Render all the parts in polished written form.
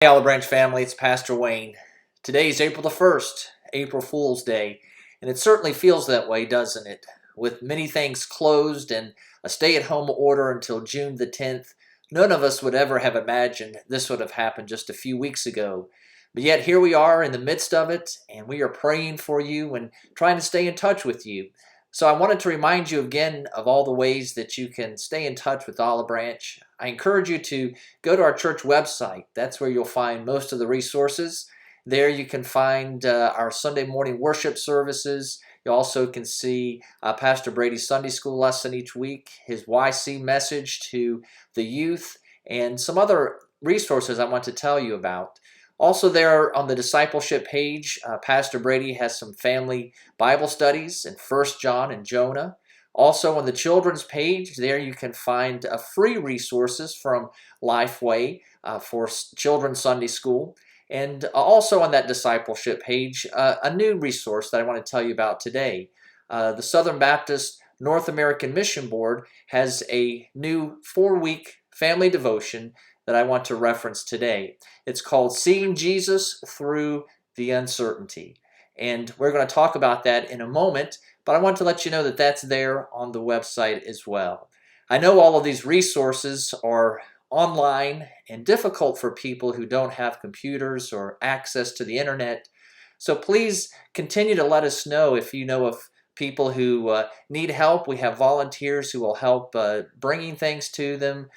Olive Branch family, it's Pastor Wayne. Today is April the 1st, April Fool's Day, and it certainly feels that way, doesn't it? With many things closed and a stay-at-home order until June the 10th, none of us would ever have imagined this would have happened just a few weeks ago. But yet here we are in the midst of it, and we are praying for you and trying to stay in touch with you. So I wanted to remind you again of all the ways that you can stay in touch with Olive Branch. I encourage you to go to our church website. That's where you'll find most of the resources. There you can find our Sunday morning worship services. You also can see Pastor Brady's Sunday school lesson each week, his YC message to the youth, and some other resources I want to tell you about. Also there on the discipleship page, Pastor Brady has some family Bible studies in 1 John and Jonah. Also on the children's page, there you can find free resources from Lifeway for children's Sunday school. And also on that discipleship page, a new resource that I want to tell you about today. The Southern Baptist North American Mission Board has a new 4-week family devotion that I want to reference today. It's called Seeing Jesus Through the Uncertainty. And we're going to talk about that in a moment, but I want to let you know that that's there on the website as well. I know all of these resources are online and difficult for people who don't have computers or access to the internet. So please continue to let us know if you know of people who need help. We have volunteers who will help bringing things to them,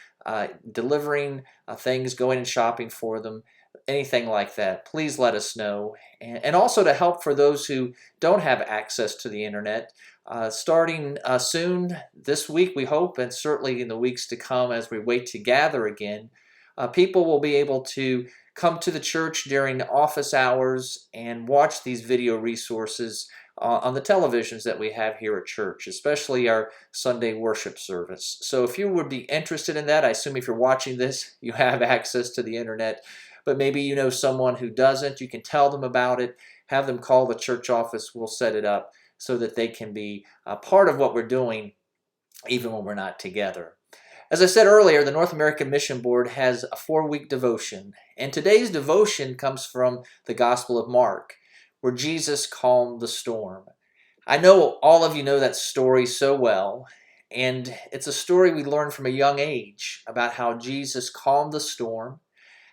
delivering things, going and shopping for them, anything like that. Please let us know. And also to help for those who don't have access to the internet, starting soon this week, we hope, and certainly in the weeks to come as we wait to gather again, people will be able to come to the church during office hours and watch these video resources on the televisions that we have here at church, especially our Sunday worship service. So if you would be interested in that, I assume if you're watching this, you have access to the internet, but maybe you know someone who doesn't, you can tell them about it, have them call the church office, we'll set it up so that they can be a part of what we're doing even when we're not together. As I said earlier, the North American Mission Board has a 4-week devotion, and today's devotion comes from the Gospel of Mark, where Jesus calmed the storm. I know all of you know that story so well, and it's a story we learned from a young age about how Jesus calmed the storm,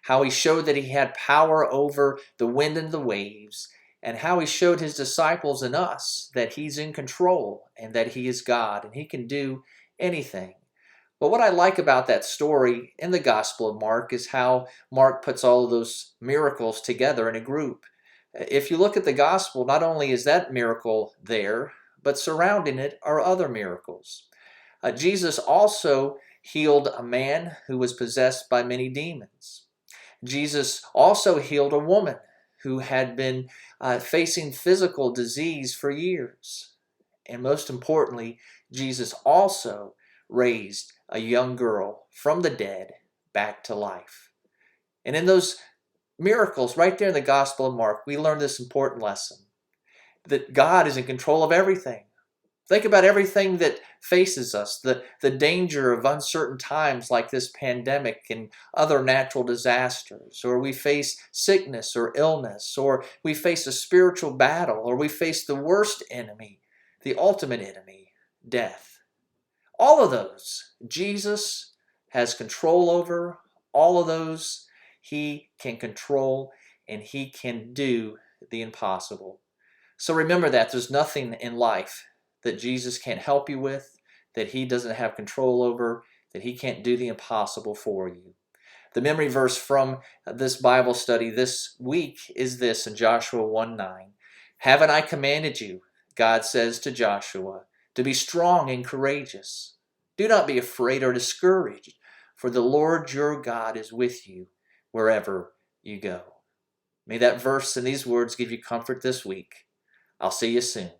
how he showed that he had power over the wind and the waves, and how he showed his disciples and us that he's in control and that he is God and he can do anything. But what I like about that story in the Gospel of Mark is how Mark puts all of those miracles together in a group. If you look at the gospel, not only is that miracle there, but surrounding it are other miracles. Jesus also healed a man who was possessed by many demons. Jesus also healed a woman who had been facing physical disease for years. And most importantly, Jesus also raised a young girl from the dead back to life. And in those miracles, right there in the Gospel of Mark, we learn this important lesson, that God is in control of everything. Think about everything that faces us, the danger of uncertain times like this pandemic and other natural disasters, or we face sickness or illness, or we face a spiritual battle, or we face the worst enemy, the ultimate enemy, death. All of those, Jesus has control over. All of those, he can control, and he can do the impossible. So remember that there's nothing in life that Jesus can't help you with, that he doesn't have control over, that he can't do the impossible for you. The memory verse from this Bible study this week is this in Joshua 1:9. Haven't I commanded you, God says to Joshua, to be strong and courageous? Do not be afraid or discouraged, for the Lord your God is with you wherever you go. May that verse and these words give you comfort this week. I'll see you soon.